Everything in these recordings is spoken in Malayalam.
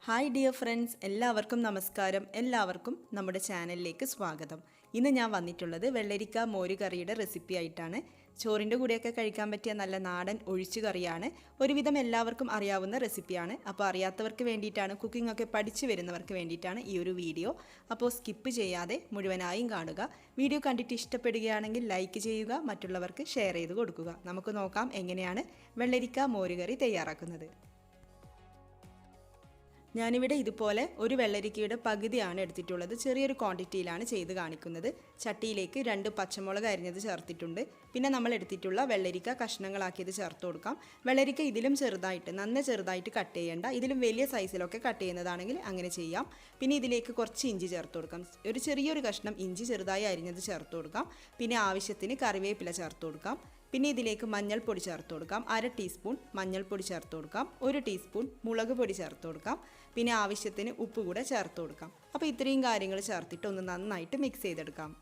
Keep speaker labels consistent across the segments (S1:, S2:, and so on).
S1: ഹായ് ഡിയർ ഫ്രണ്ട്സ്, എല്ലാവർക്കും നമസ്കാരം. എല്ലാവർക്കും നമ്മുടെ ചാനലിലേക്ക് സ്വാഗതം. ഇന്ന് ഞാൻ വന്നിട്ടുള്ളത് വെള്ളരിക്ക മോര് കറിയുടെ റെസിപ്പി ആയിട്ടാണ്. ചോറിൻ്റെ കൂടെയൊക്കെ കഴിക്കാൻ പറ്റിയ നല്ല നാടൻ ഒഴിച്ചു കറിയാണ്. ഒരുവിധം എല്ലാവർക്കും അറിയാവുന്ന റെസിപ്പിയാണ്. അപ്പോൾ അറിയാത്തവർക്ക് വേണ്ടിയിട്ടാണ്, കുക്കിംഗ് ഒക്കെ പഠിച്ചു വരുന്നവർക്ക് വേണ്ടിയിട്ടാണ് ഈ ഒരു വീഡിയോ. അപ്പോൾ സ്കിപ്പ് ചെയ്യാതെ മുഴുവനായും കാണുക. വീഡിയോ കണ്ടിട്ട് ഇഷ്ടപ്പെടുകയാണെങ്കിൽ ലൈക്ക് ചെയ്യുക, മറ്റുള്ളവർക്ക് ഷെയർ ചെയ്ത് കൊടുക്കുക. നമുക്ക് നോക്കാം എങ്ങനെയാണ് വെള്ളരിക്ക മോര് കറി തയ്യാറാക്കുന്നത്. ഞാനിവിടെ ഇതുപോലെ ഒരു വെള്ളരിക്കയുടെ പകുതിയാണ് എടുത്തിട്ടുള്ളത്. ചെറിയൊരു ക്വാണ്ടിറ്റിയിലാണ് ചെയ്ത് കാണിക്കുന്നത്. ചട്ടിയിലേക്ക് 2 പച്ചമുളക് അരിഞ്ഞത് ചേർത്തിട്ടുണ്ട്. പിന്നെ നമ്മൾ എടുത്തിട്ടുള്ള വെള്ളരിക്ക കഷ്ണങ്ങളാക്കിയത് ചേർത്ത് കൊടുക്കാം. വെള്ളരിക്ക ഇതിലും നന്ന ചെറുതായിട്ട് കട്ട് ചെയ്യേണ്ട. ഇതിലും വലിയ സൈസിലൊക്കെ കട്ട് ചെയ്യുന്നതാണെങ്കിൽ അങ്ങനെ ചെയ്യാം. പിന്നെ ഇതിലേക്ക് കുറച്ച് ഇഞ്ചി ചേർത്ത് കൊടുക്കാം. ഒരു ചെറിയൊരു കഷ്ണം ഇഞ്ചി ചെറുതായി അരിഞ്ഞത് ചേർത്ത് കൊടുക്കാം. പിന്നെ ആവശ്യത്തിന് കറിവേപ്പില ചേർത്ത് കൊടുക്കാം. പിന്നെ ഇതിലേക്ക് മഞ്ഞൾപ്പൊടി ചേർത്ത് കൊടുക്കാം. 1/2 ടീസ്പൂൺ മഞ്ഞൾപ്പൊടി ചേർത്ത് കൊടുക്കാം. 1 ടീസ്പൂൺ മുളക് പൊടി ചേർത്ത് കൊടുക്കാം. പിന്നെ ആവശ്യത്തിന് ഉപ്പ് കൂടെ ചേർത്ത് കൊടുക്കാം. അപ്പോൾ ഇത്രയും കാര്യങ്ങൾ ചേർത്തിട്ട് ഒന്ന് നന്നായിട്ട് മിക്സ് ചെയ്തെടുക്കാം.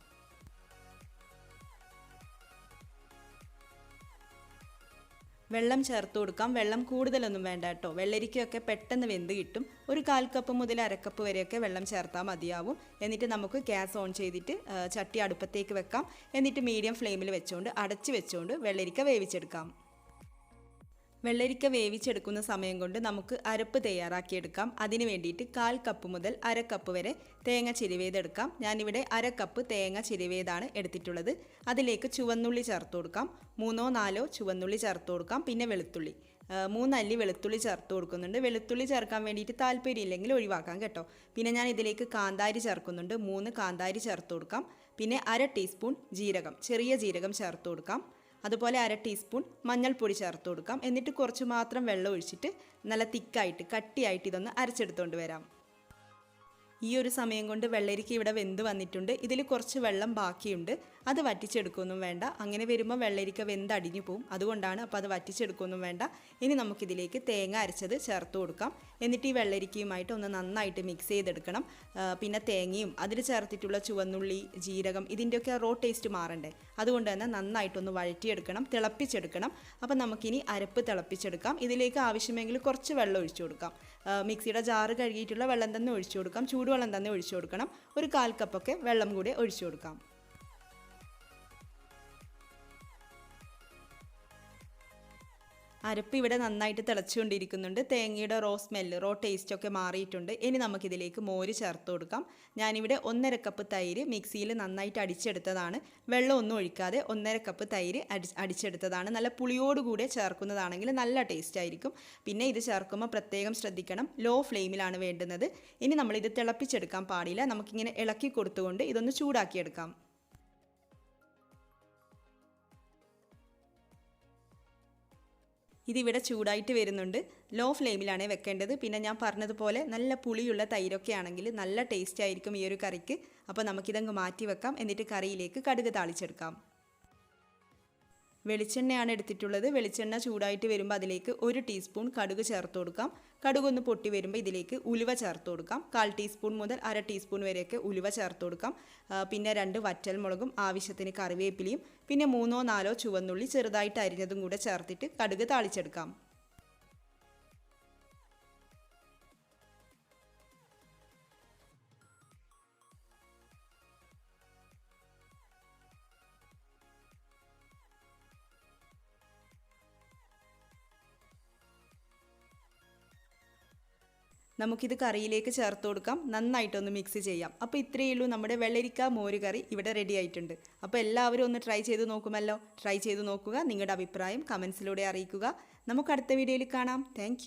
S1: വെള്ളം ചേർത്ത് കൊടുക്കാം. വെള്ളം കൂടുതലൊന്നും വേണ്ട കേട്ടോ. വെള്ളരിക്കയൊക്കെ പെട്ടെന്ന് വെന്ത് കിട്ടും. ഒരു 1/4 കപ്പ് മുതൽ 1/2 കപ്പ് വരെയൊക്കെ വെള്ളം ചേർത്താൽ മതിയാവും. എന്നിട്ട് നമുക്ക് ഗ്യാസ് ഓൺ ചെയ്തിട്ട് ചട്ടി അടുപ്പത്തേക്ക് വെക്കാം. എന്നിട്ട് മീഡിയം ഫ്ലെയിമിൽ വെച്ചുകൊണ്ട് അടച്ച് വെച്ചുകൊണ്ട് വെള്ളരിക്ക വേവിച്ചെടുക്കാം. വെള്ളരിക്ക വേവിച്ചെടുക്കുന്ന സമയം കൊണ്ട് നമുക്ക് അരപ്പ് തയ്യാറാക്കിയെടുക്കാം. അതിന് വേണ്ടിയിട്ട് 1/4 കപ്പ് മുതൽ 1/2 കപ്പ് വരെ തേങ്ങ ചിരവിയതെടുക്കാം. ഞാനിവിടെ 1/2 കപ്പ് തേങ്ങ ചിരവിയതാണ് എടുത്തിട്ടുള്ളത്. അതിലേക്ക് ചുവന്നുള്ളി ചേർത്ത് കൊടുക്കാം. 3-4 ചുവന്നുള്ളി ചേർത്ത് കൊടുക്കാം. പിന്നെ വെളുത്തുള്ളി 3 അല്ലി വെളുത്തുള്ളി ചേർത്ത് കൊടുക്കുന്നുണ്ട്. വെളുത്തുള്ളി ചേർക്കാൻ വേണ്ടിയിട്ട് താല്പര്യമില്ലെങ്കിൽ ഒഴിവാക്കാം കേട്ടോ. പിന്നെ ഞാൻ ഇതിലേക്ക് കാന്താരി ചേർക്കുന്നുണ്ട്. 3 കാന്താരി ചേർത്ത് കൊടുക്കാം. പിന്നെ 1/2 ടീസ്പൂൺ ജീരകം, ചെറിയ ജീരകം ചേർത്ത് കൊടുക്കാം. അതുപോലെ 1/2 ടീസ്പൂൺ മഞ്ഞൾപ്പൊടി ചേർത്ത് കൊടുക്കാം. എന്നിട്ട് കുറച്ച് മാത്രം വെള്ളം ഒഴിച്ചിട്ട് നല്ല തിക്കായിട്ട് കട്ടിയായിട്ട് ഇതൊന്ന് അരച്ചെടുത്തുകൊണ്ട് വരാം. ഈ ഒരു സമയം കൊണ്ട് വെള്ളരിക്ക ഇവിടെ വെന്ത് വന്നിട്ടുണ്ട്. ഇതിൽ കുറച്ച് വെള്ളം ബാക്കിയുണ്ട്. അത് വറ്റിച്ചെടുക്കൊന്നും വേണ്ട. അങ്ങനെ വരുമ്പോൾ വെള്ളരിക്ക വെന്തടിഞ്ഞു പോവും. അതുകൊണ്ടാണ്. അപ്പോൾ അത് വറ്റിച്ചെടുക്കൊന്നും വേണ്ട. ഇനി നമുക്കിതിലേക്ക് തേങ്ങ അരച്ചത് ചേർത്ത് കൊടുക്കാം. എന്നിട്ട് ഈ വെള്ളരിക്കയുമായിട്ട് ഒന്ന് നന്നായിട്ട് മിക്സ് ചെയ്തെടുക്കണം. പിന്നെ തേങ്ങയും അതിൽ ചേർത്തിട്ടുള്ള ചുവന്നുള്ളി, ജീരകം, ഇതിൻ്റെയൊക്കെ റോ ടേസ്റ്റ് മാറണ്ടേ. അതുകൊണ്ട് തന്നെ നന്നായിട്ടൊന്ന് വഴറ്റിയെടുക്കണം, തിളപ്പിച്ചെടുക്കണം. അപ്പോൾ നമുക്കിനി അരപ്പ് തിളപ്പിച്ചെടുക്കാം. ഇതിലേക്ക് ആവശ്യമെങ്കിൽ കുറച്ച് വെള്ളം ഒഴിച്ചു കൊടുക്കാം. മിക്സിയുടെ ജാറ് കഴുകിയിട്ടുള്ള വെള്ളം തന്നെ ഒഴിച്ചു കൊടുക്കാം. ചൂടുവെള്ളം തന്നെ ഒഴിച്ചു കൊടുക്കണം. ഒരു 1/4 കപ്പൊക്കെ വെള്ളം കൂടി ഒഴിച്ചു കൊടുക്കാം. അരപ്പ് ഇവിടെ നന്നായിട്ട് തിളച്ചുകൊണ്ടിരിക്കുന്നുണ്ട്. തേങ്ങയുടെ റോ ടേസ്റ്റൊക്കെ മാറിയിട്ടുണ്ട്. ഇനി നമുക്കിതിലേക്ക് മോര് ചേർത്ത് കൊടുക്കാം. ഞാനിവിടെ 1/2 കപ്പ് തൈര് മിക്സിയിൽ നന്നായിട്ട് അടിച്ചെടുത്തതാണ്. വെള്ളം ഒന്നും ഒഴിക്കാതെ 1/2 കപ്പ് തൈര് അടിച്ചെടുത്തതാണ്. നല്ല പുളിയോടുകൂടെ ചേർക്കുന്നതാണെങ്കിൽ നല്ല ടേസ്റ്റ് ആയിരിക്കും. പിന്നെ ഇത് ചേർക്കുമ്പോൾ പ്രത്യേകം ശ്രദ്ധിക്കണം, ലോ ഫ്ലെയിമിലാണ് വേണ്ടുന്നത്. ഇനി നമ്മളിത് തിളപ്പിച്ചെടുക്കാൻ പാടില്ല. നമുക്കിങ്ങനെ ഇളക്കി കൊടുത്തുകൊണ്ട് ഇതൊന്ന് ചൂടാക്കിയെടുക്കാം. ഇതിവിടെ ചൂടായിട്ട് വരുന്നുണ്ട്. ലോ ഫ്ലെയിമിലാണ് വെക്കേണ്ടത്. പിന്നെ ഞാൻ പറഞ്ഞതുപോലെ നല്ല പുളിയുള്ള തൈരൊക്കെ ആണെങ്കിൽ നല്ല ടേസ്റ്റ് ആയിരിക്കും ഈ ഒരു കറിക്ക്. അപ്പോൾ നമുക്കിതങ്ങ് മാറ്റി വെക്കാം. എന്നിട്ട് കറിയിലേക്ക് കടുക് താളിച്ചെടുക്കാം. വെളിച്ചെണ്ണയാണ് എടുത്തിട്ടുള്ളത്. വെളിച്ചെണ്ണ ചൂടായിട്ട് വരുമ്പോൾ അതിലേക്ക് 1 ടീസ്പൂൺ കടുക് ചേർത്ത് കൊടുക്കാം. കടുകൊന്ന് പൊട്ടി വരുമ്പോൾ ഇതിലേക്ക് ഉലുവ ചേർത്ത് കൊടുക്കാം. 1/4 ടീസ്പൂൺ മുതൽ 1/2 ടീസ്പൂൺ വരെയൊക്കെ ഉലുവ ചേർത്ത് കൊടുക്കാം. പിന്നെ 2 വറ്റൽമുളകും ആവശ്യത്തിന് കറിവേപ്പിലയും പിന്നെ 3-4 ചുവന്നുള്ളി ചെറുതായിട്ട് അരിഞ്ഞതും കൂടെ ചേർത്തിട്ട് കടുക് താളിച്ചെടുക്കാം. നമുക്കിത് കറിയിലേക്ക് ചേർത്ത് കൊടുക്കാം. നന്നായിട്ടൊന്ന് മിക്സ് ചെയ്യാം. അപ്പോൾ ഇത്രയേ ഉള്ളൂ, നമ്മുടെ വെള്ളരിക്ക മോര് കറി ഇവിടെ റെഡി ആയിട്ടുണ്ട്. അപ്പോൾ എല്ലാവരും ഒന്ന് ട്രൈ ചെയ്ത് നോക്കുമല്ലോ. ട്രൈ ചെയ്ത് നോക്കുക. നിങ്ങളുടെ അഭിപ്രായം കമൻസിലൂടെ അറിയിക്കുക. നമുക്ക് അടുത്ത വീഡിയോയിൽ കാണാം. താങ്ക്